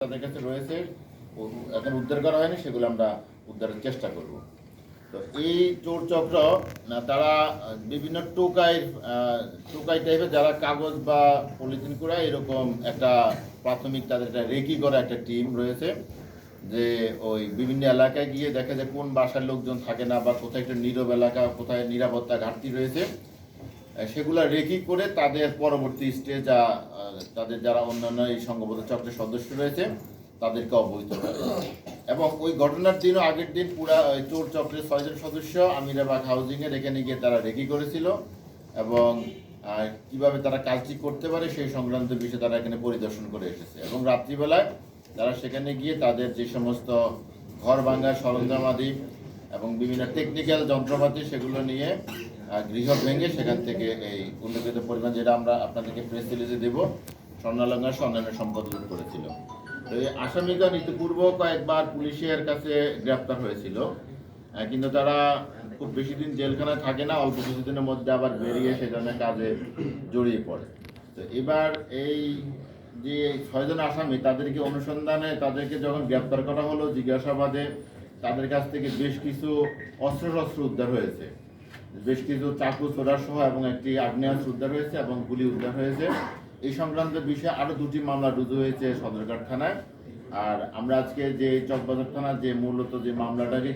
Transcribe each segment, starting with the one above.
তাদের কাছে রয়েছে, এখন উদ্ধার করা হয়নি, সেগুলো আমরা উদ্ধারের চেষ্টা করব। তো এই চোর চক্র তারা বিভিন্ন টোকাই টাইপের, যারা কাগজ বা পলিথিন করা এরকম একটা প্রাথমিক তাদের একটা রেকি করা একটা টিম রয়েছে, যে ওই বিভিন্ন এলাকায় গিয়ে দেখে যে কোন বাসার লোকজন থাকে না বা কোথায় একটা নীরব এলাকা, কোথায় নিরাপত্তা ঘাটতি রয়েছে, সেগুলা রেকি করে তাদের পরবর্তী স্টেজ তাদের যারা অন্যান্য এই সংঘবদ্ধ চক্রের সদস্য রয়েছে তাদেরকে অবহিত করে। এবং ওই ঘটনার দিনও আগের দিন পুরা চোর চক্রের 6 জন সদস্য আমিরাবাগ হাউজিংয়ের এখানে গিয়ে তারা রেকি করেছিল, এবং কিভাবে তারা কাজটি করতে পারে সেই সংক্রান্ত বিষয়ে তারা এখানে পরিদর্শন করে এসেছে। এবং রাত্রিবেলায় তারা সেখানে গিয়ে তাদের যে সমস্ত ঘর ভাঙার সরঞ্জামাদি এবং বিভিন্ন টেকনিক্যাল যন্ত্রপাতি সেগুলো নিয়ে গৃহ ভেঙে সেখান থেকে এই উল্লেখিত পরিমাণ, যেটা আমরা আপনাদেরকে প্রেস রিলিজে দেব, স্বর্ণালঙ্কার অন্যান্য সম্পদ লুট করেছিল। তো এই আসামিগণ ইতিপূর্ব কয়েকবার পুলিশের কাছে গ্রেপ্তার হয়েছিল, কিন্তু তারা খুব বেশি দিন জেলখানায় থাকে না, অল্প কিছুদিনের মধ্যে আবার বেরিয়ে সে ধরনের কাজে জড়িয়ে পড়ে। তো এবার এই যে 6 জন আসামি, তাদেরকে অনুসন্ধানে তাদেরকে যখন গ্রেপ্তার করা হলো, জিজ্ঞাসাবাদে তাদের কাছ থেকে বেশ কিছু অস্ত্রশস্ত্র উদ্ধার হয়েছে, বেশ কিছু চাকু ছোড়া সহ এবং একটি আগ্নেয়াস্ত্র উদ্ধার হয়েছে এবং গুলি উদ্ধার হয়েছে। এই সংক্রান্ত বিষয়ে আরও 2টি মামলা রুজু হয়েছে সদরঘাট থানায়। আর আমরা আজকে যে চকবাজার থানার যে মূলত যে মামলাটাকে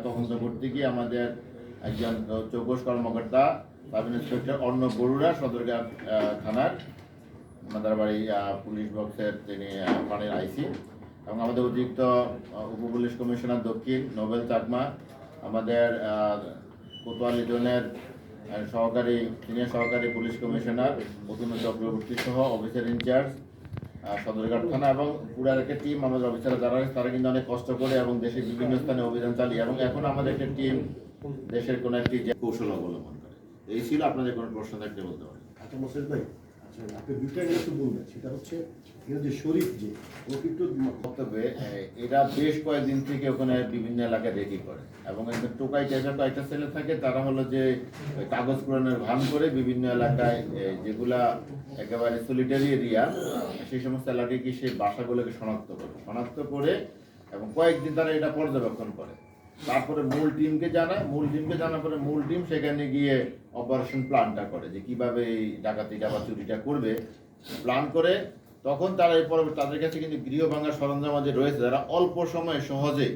তদন্ত করতে গিয়ে আমাদের একজন চৌকস কর্মকর্তা সাব ইন্সপেক্টর অর্ণব বড়ুরা সদরঘাট থানার আমাদের বাড়ি পুলিশ বক্সের তিনি পানের আইসি, এবং আমাদের অতিরিক্ত উপপুলিশ কমিশনার দক্ষিণ নোবেল চাকমা, আমাদের কোতোয়ালি জোনের সিনিয়র সহকারী পুলিশ কমিশনার অতুল চক্রবর্তী সহ অফিসার ইনচার্জ সদরঘাট থানা, এবং পুরো একটা টিম আমাদের অফিসাররা যারা তারা কিন্তু অনেক কষ্ট করে এবং দেশের বিভিন্ন স্থানে অভিযান চালিয়ে, এবং এখন আমাদের একটা টিম দেশের কোনো একটি কৌশল অবলম্বন করে। এই ছিল, আপনাদের কোনো প্রশ্ন থাকলে বলতে পারেন। আচ্ছা মোসেন ভাই, আচ্ছা আপনি দুইটা একটু বলবেন, সেটা হচ্ছে যে শরীফ যে ও কিন্তু বক্তব্যে এরা বেশ কয়েকদিন থেকে ওখানে বিভিন্ন এলাকায় রেকি করে, এবং টোকাই টাইপের কয়েকটা ছেলে থাকে, তারা হলো যে কাগজ পুরানোর ভান করে বিভিন্ন এলাকায় যেগুলা একেবারে সলিটারি এরিয়া, সেই সমস্ত এলাকায় গিয়ে সেই বাসাগুলোকে শনাক্ত করে এবং কয়েকদিন তারা এটা পর্যবেক্ষণ করে, তারপরে মূল টিমকে জানার পরে মূল টিম সেখানে গিয়ে অপারেশন প্ল্যানটা করে, যে কিভাবে এই ডাকাতিটা বা চুরিটা করবে প্ল্যান করে। তখন তারা এই পরে তাদের কাছে কিন্তু গৃহ ভাঙার সরঞ্জাম যে রয়েছে, তারা অল্প সময়ে সহজে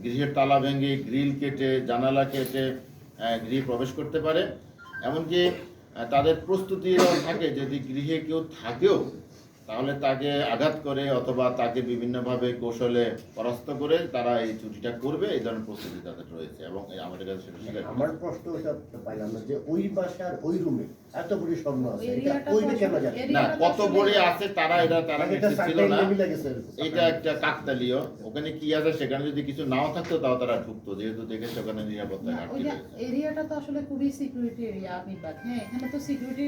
গৃহের তালা ভেঙে, গ্রিল কেটে, জানালা কেটে গৃহে প্রবেশ করতে পারে। এমনকি তাদের প্রস্তুতিও থাকে, যদি গৃহে কেউ থাকেও তাহলে তাকে আঘাত করে অথবা তাকে বিভিন্নভাবে কৌশলে পরাস্ত করে তারা এই চুরিটা করবে, এই ধরনের প্রস্তুতি তাদের রয়েছে। এবং আমাদের কাছে সেটা স্বীকার আমার প্রশ্ন এটা পাইলাম না যে ওই বাসার ওই রুমে এত বড় স্বর্ণ আছে, এটা ওইটা কেন জানে না, কত বড় আছে তারা ছিল না, এটা একটা কাকতালীয়। ওখানে কি আছে সেখানে যদি কিছু নাও থাকতো তাও তারা ঢুকতো, যেহেতু দেখেছে ওখানে নিরাপত্তা ঘাটতি রয়েছে। এরিয়াটা তো আসলে খুবই সিকিউরিটি এরিয়া। এখানে তো সিকিউরিটি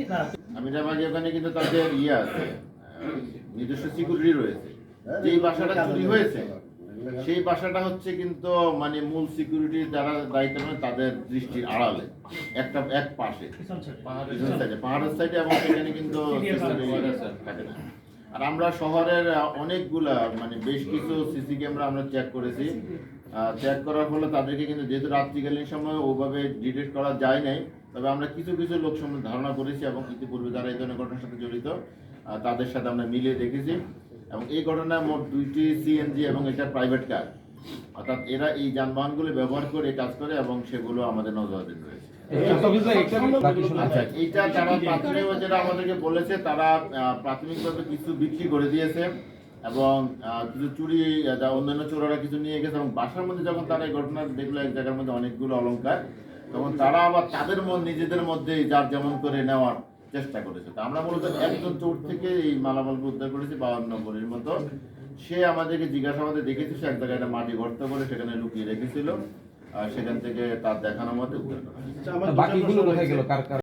আমিরাবাগে ওখানে কিন্তু তাদের আছে, নিজস্ব সিকিউরিটি রয়েছে। যেই বাসাটা চুরি হয়েছে সেই বাসাটা হচ্ছে কিন্তু মানে মূল সিকিউরিটি যারা দায়িত্ব নেয় তাদের দৃষ্টির আড়ালে এক পাশে পাহাড়ের সাইডে, এবং সেখানে কিন্তু থাকে না। আর আমরা শহরের অনেকগুলা মানে বেশ কিছু সিসি ক্যামেরা আমরা চেক করেছি, চেক করার ফলে তাদেরকে কিন্তু যেহেতু রাত্রিকালীন সময় ওভাবে ডিটেক্ট করা যায় নাই, তবে আমরা কিছু লোক সম্বন্ধে ধারণা করেছি, এবং ইতিপূর্বে যারা এই ধরনের ঘটনার সাথে জড়িত তাদের সাথে আমরা মিলিয়ে দেখেছি। এবং এই ঘটনায় মোট 2টি সিএনজি এবং এটা প্রাইভেট কার, অর্থাৎ এরা এই যানবাহনগুলো ব্যবহার করে কাজ করে, এবং সেগুলো আমাদের নজরাধীন রয়েছে। এইটা তারা প্রাথমিক যেটা আমাদেরকে বলেছে, তারা প্রাথমিকভাবে কিছু বিক্রি করে দিয়েছে, এবং কিছু চুরি অন্যান্য চোরেরা কিছু নিয়ে গেছে, এবং বাসার মধ্যে যখন তারা এই ঘটনা দেখলো এক জায়গার মধ্যে অনেকগুলো অলংকার, তখন তারা আবার তাদের নিজেদের মধ্যেই যার যেমন করে নেওয়ার চেষ্টা করেছে। তো আমরা মূলত একজন চোর থেকে এই মালামালকে উদ্ধার করেছি 52 ভরির মতো। সে আমাদেরকে জিজ্ঞাসাবাদে দেখেছে সে এক জায়গায় একটা মাটি গর্ত করে সেখানে লুকিয়ে রেখেছিল, সেখান থেকে তার দেখানো মতে উদ্ধার করা। বাকিগুলো কোথায় গেল?